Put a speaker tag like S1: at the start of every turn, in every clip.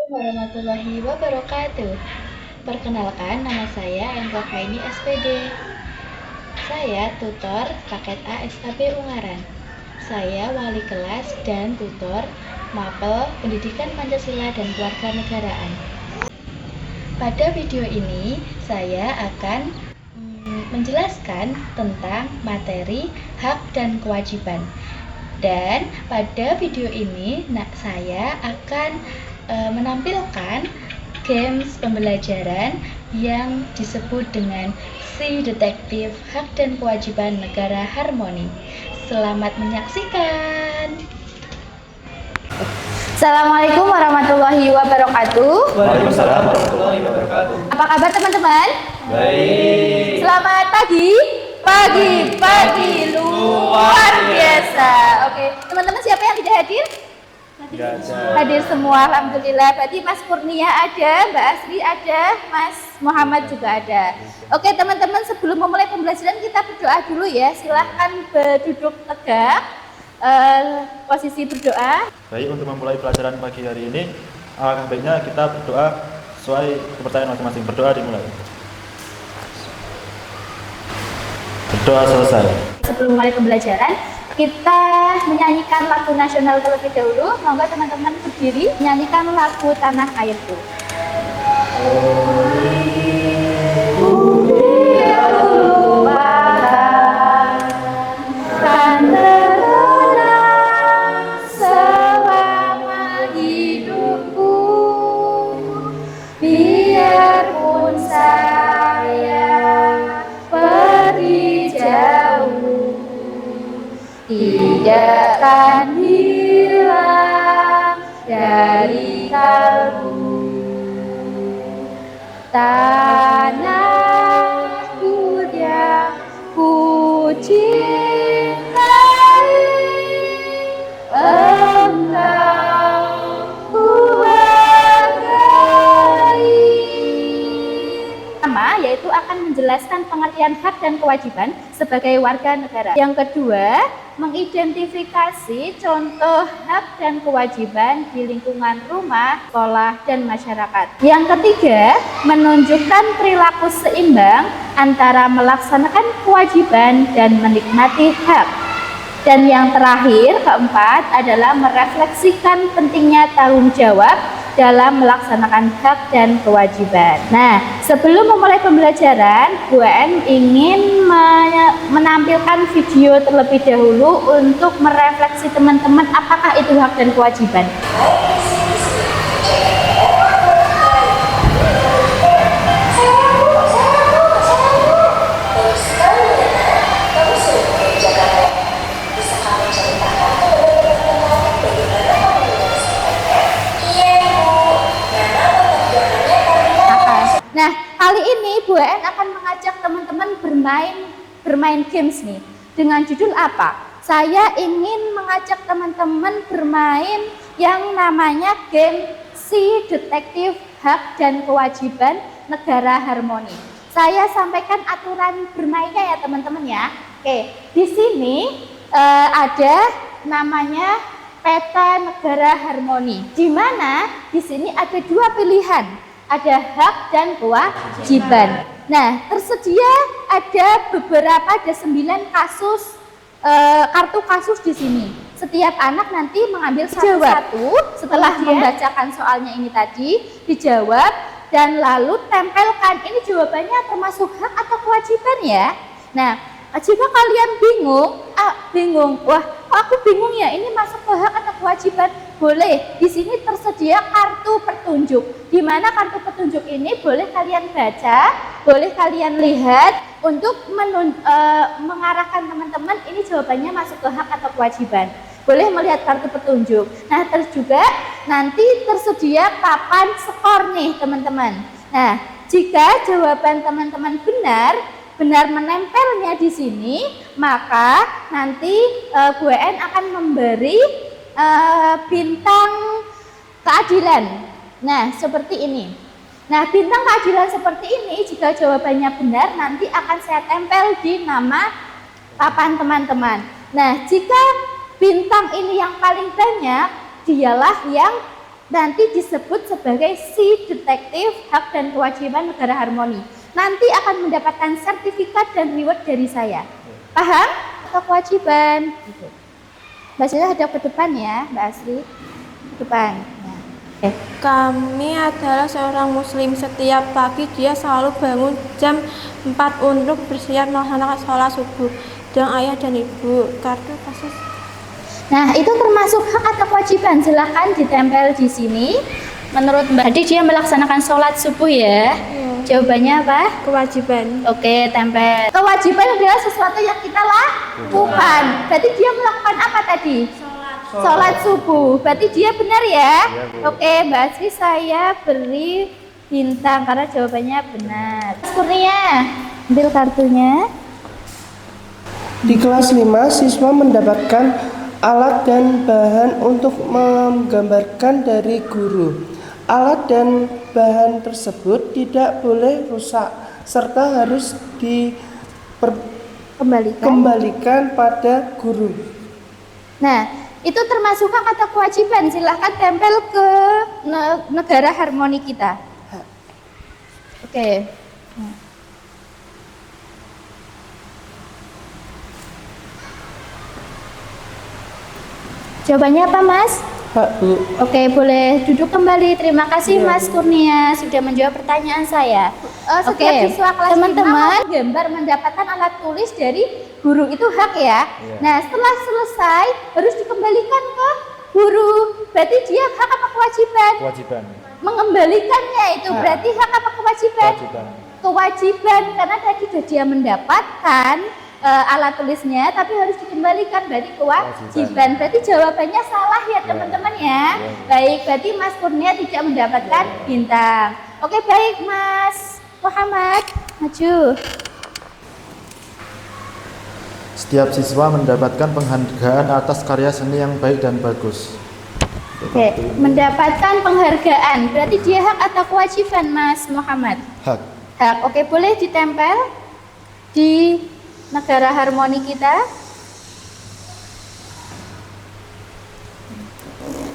S1: Warahmatullahi wabarakatuh. Perkenalkan, nama saya Enkokaini SPD. Saya tutor paket A SKB Ungaran. Saya wali kelas dan tutor Mapel Pendidikan Pancasila dan Kewarganegaraan. Pada video ini, saya akan menjelaskan tentang materi hak dan kewajiban. Dan pada video ini, saya akan menampilkan games pembelajaran yang disebut dengan Si Detektif Hak dan Kewajiban Negara Harmoni. Selamat menyaksikan.
S2: Assalamualaikum warahmatullahi wabarakatuh.
S3: Waalaikumsalam warahmatullahi wabarakatuh.
S2: Apa kabar teman-teman?
S3: Baik.
S2: Selamat pagi. Pagi luar biasa. Oke, teman-teman siapa yang tidak hadir? Hadir semua, alhamdulillah. Berarti Mas Kurnia ada, Mbak Asri ada, Mas Muhammad juga ada. Oke teman-teman, sebelum memulai pembelajaran kita berdoa dulu ya. Silahkan berduduk tegak, posisi berdoa.
S3: Baik, untuk memulai pelajaran pagi hari ini, alangkah baiknya kita berdoa sesuai kepercayaan masing-masing. Berdoa dimulai. Berdoa selesai.
S2: Sebelum mulai pembelajaran, kita menyanyikan lagu nasional terlebih dahulu. Monggo teman-teman berdiri menyanyikan lagu Tanah Airku. Tidak akan hilang dari kalbu tanahku yang ku cintai, engkau ku hargai. Pertama, yaitu akan menjelaskan pengertian hak dan kewajiban sebagai warga negara. Yang kedua, mengidentifikasi contoh hak dan kewajiban di lingkungan rumah, sekolah, dan masyarakat. Yang ketiga, menunjukkan perilaku seimbang antara melaksanakan kewajiban dan menikmati hak. Dan yang terakhir, keempat, adalah merefleksikan pentingnya tanggung jawab dalam melaksanakan hak dan kewajiban. Nah, sebelum memulai pembelajaran, Bu En ingin menampilkan video terlebih dahulu untuk merefleksi teman-teman apakah itu hak dan kewajiban. Nah, kali ini Bu En akan mengajak teman-teman bermain games nih. Dengan judul apa? Saya ingin mengajak teman-teman bermain yang namanya game Si Detektif Hak dan Kewajiban Negara Harmoni. Saya sampaikan aturan bermainnya ya teman-teman ya. Oke, di sini ada namanya peta negara harmoni. Di mana di sini ada dua pilihan. Ada hak dan kewajiban. Nah, tersedia ada 9 kasus kartu kasus di sini. Setiap anak nanti mengambil satu-satu setelah membacakan soalnya ini tadi, dijawab dan lalu tempelkan ini jawabannya termasuk hak atau kewajiban ya. Nah, jika kalian bingung, wah aku bingung ya ini masuk ke hak atau kewajiban, boleh di sini tersedia kartu petunjuk. Di mana kartu petunjuk ini boleh kalian baca, boleh kalian lihat untuk mengarahkan teman-teman ini jawabannya masuk ke hak atau kewajiban. Boleh melihat kartu petunjuk. Nah, terus juga nanti tersedia papan skor nih teman-teman. Nah, jika jawaban teman-teman benar menempelnya di sini, maka nanti Bu En akan memberi bintang keadilan. Nah, seperti ini. Nah, bintang keadilan seperti ini jika jawabannya benar nanti akan saya tempel di nama papan teman-teman. Nah, jika bintang ini yang paling banyak, dialah yang nanti disebut sebagai si detektif hak dan kewajiban negara harmoni. Nanti akan mendapatkan sertifikat dan reward dari saya. Paham? Atau kewajiban. Gitu. Mbak Sila hadap ke depan ya, Mbak Asri. Ke depan. Nah.
S4: Kami adalah seorang muslim. Setiap pagi dia selalu bangun jam 4 untuk bersiap melaksanakan sholat subuh dengan ayah dan ibu. Karena kasus.
S2: Nah, itu termasuk hak atau kewajiban. Silahkan ditempel di sini. Menurut Mbak Adi dia melaksanakan sholat subuh ya. Jawabannya apa?
S4: Kewajiban.
S2: Oke, tempel. Kewajiban adalah sesuatu yang kita lakukan. Berarti dia melakukan apa tadi? Sholat subuh. Berarti dia benar ya? Oke, Mbak Asri saya beri bintang karena jawabannya benar. Mas Kurnia, ambil kartunya.
S5: Di kelas 5, siswa mendapatkan alat dan bahan untuk menggambarkan dari guru. Alat dan bahan tersebut tidak boleh rusak serta harus dikembalikan pada guru.
S2: Nah, itu termasuk hak atau kewajiban. Silahkan tempel ke negara harmoni kita. Oke. Jawabannya apa, Mas?
S5: Pak, Bu.
S2: Oke, boleh duduk kembali. Terima kasih Mas Kurnia sudah menjawab pertanyaan saya. Oke, teman-teman, gambar mendapatkan alat tulis dari guru itu hak ya. Nah, setelah selesai harus dikembalikan ke guru. Berarti dia hak apa kewajiban?
S3: Kewajiban.
S2: Mengembalikannya itu berarti hak apa kewajiban?
S3: Kewajiban.
S2: Kewajiban, karena tadi sudah dia mendapatkan alat tulisnya, tapi harus dikembalikan, berarti kewajiban. Berarti jawabannya salah ya teman-teman ya. Baik, berarti Mas Kurnia tidak mendapatkan bintang. Oke, baik Mas Muhammad, maju.
S3: Setiap siswa mendapatkan penghargaan atas karya seni yang baik dan bagus.
S2: Oke, mendapatkan penghargaan, berarti dia hak atau kewajiban Mas Muhammad?
S3: Hak.
S2: Hak. Oke, boleh ditempel di negara harmoni kita.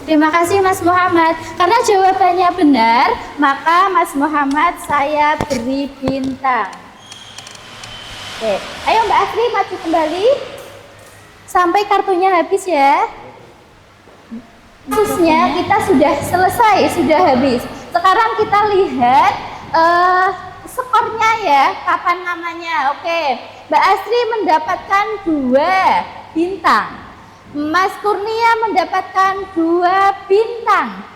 S2: Terima kasih Mas Muhammad. Karena jawabannya benar, maka Mas Muhammad saya beri bintang. Oke, ayo Mbak Asri maju kembali sampai kartunya habis ya. Khususnya kita sudah selesai, sudah habis. Sekarang kita lihat skornya ya, kapan namanya. Oke, Mbak Asri mendapatkan 2 bintang, Mas Kurnia mendapatkan 2 bintang,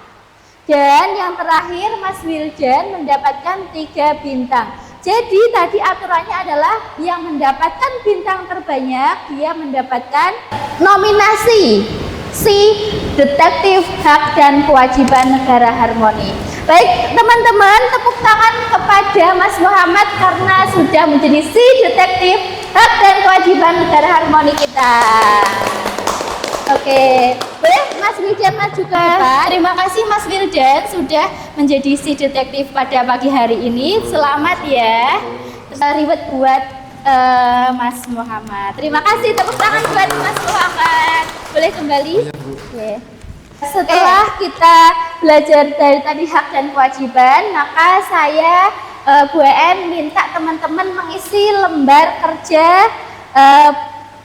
S2: dan yang terakhir Mas Wildan mendapatkan 3 bintang. Jadi tadi aturannya adalah yang mendapatkan bintang terbanyak dia mendapatkan nominasi si detektif hak dan kewajiban negara harmoni. Baik teman-teman, tepuk tangan kepada Mas Muhammad karena sudah menjadi si detektif hak dan kewajiban negara harmoni kita. Oke, boleh Mas Wildan maju ke depan. Terima kasih Mas Wildan sudah menjadi si detektif pada pagi hari ini. Selamat ya. Reward buat Mas Muhammad. Terima kasih, tepuk tangan buat Mas Muhammad. Boleh kembali? Oke. Setelah kita belajar dari tadi hak dan kewajiban, maka saya Bu En minta teman-teman mengisi lembar kerja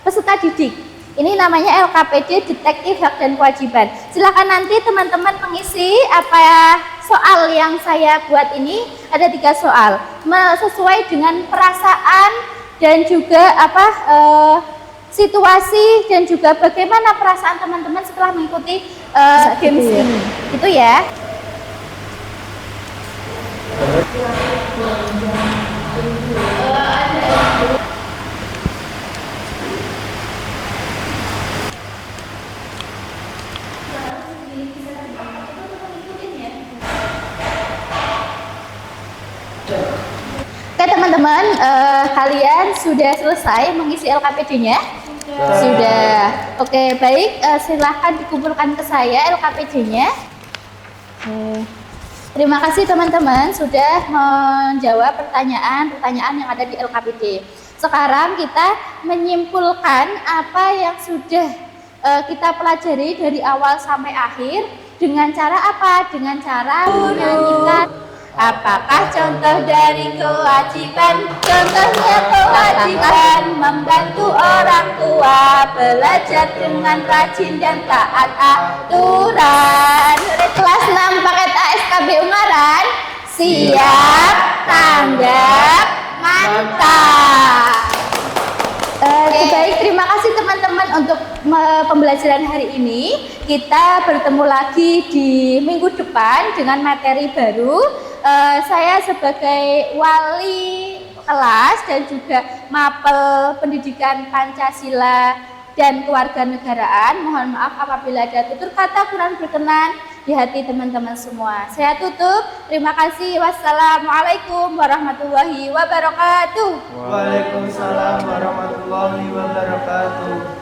S2: peserta didik. Ini namanya LKPD Detektif Hak dan Kewajiban. Silakan nanti teman-teman mengisi apa soal yang saya buat ini. Ada 3 soal, sesuai dengan perasaan dan juga situasi dan juga bagaimana perasaan teman-teman setelah mengikuti games ini. Itu ya. Oke teman-teman, kalian sudah selesai mengisi LKPD-nya? Sudah. Oke, baik, silahkan dikumpulkan ke saya LKPD-nya. Terima kasih teman-teman sudah menjawab pertanyaan-pertanyaan yang ada di LKPD. Sekarang kita menyimpulkan apa yang sudah kita pelajari dari awal sampai akhir Dengan cara apa? Dengan cara menyanyikan. Apakah contoh dari kewajiban? Contohnya kewajiban membantu orang tua, belajar dengan rajin dan taat aturan. Kelas 6 paket A SKB Ungaran, siap, tanggap, mantap. Baik, terima kasih teman-teman untuk pembelajaran hari ini. Kita bertemu lagi di minggu depan dengan materi baru. Saya sebagai wali kelas dan juga mapel pendidikan Pancasila dan kewarganegaraan, mohon maaf apabila ada tutur kata kurang berkenan di hati teman-teman semua. Saya tutup. Terima kasih. Wassalamualaikum warahmatullahi wabarakatuh.
S5: Waalaikumsalam warahmatullahi wabarakatuh.